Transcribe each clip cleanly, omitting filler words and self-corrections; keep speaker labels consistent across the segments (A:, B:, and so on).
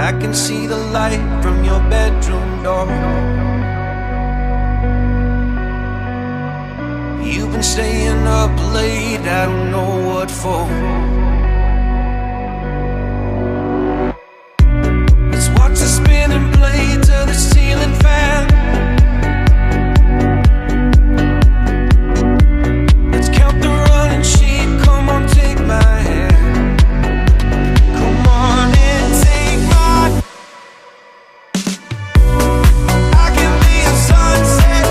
A: I can see the light from your bedroom door. You've been staying up late, I don't know what for. Let's watch the spinning blades of the ceiling fan. Let's count the running sheep, come on, take my hand. Come on and take my. I can be a sunset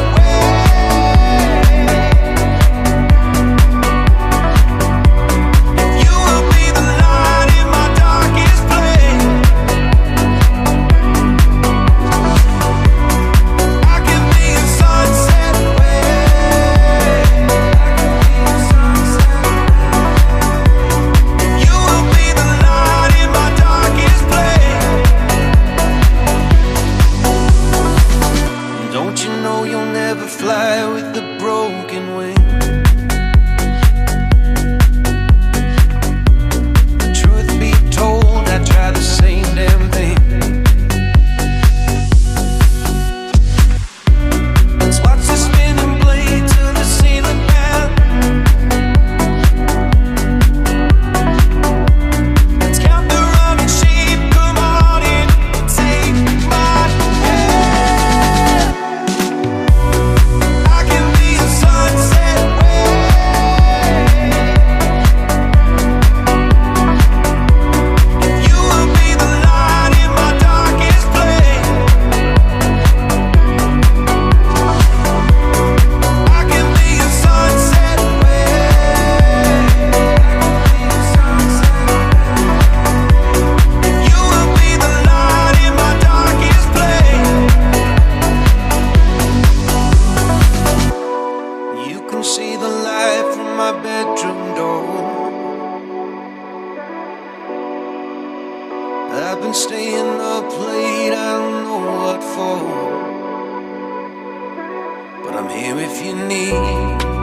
A: if you will be the light in my darkest place. I can be a sunset if you will be the light in my darkest place. Don't you know you'll never fly with a broken wing? Truth be told, I try the same damn thing. Let's watch the spinning blades of the ceiling fan. Let's count the running sheep, come on in, take my hand. I can be a sunset if you will be the light in my darkest place. I can be a sunset if you will be the light in my darkest place. You can see the light from my bedroom door. I've been staying up late, I don't know what for, but I'm here if you need.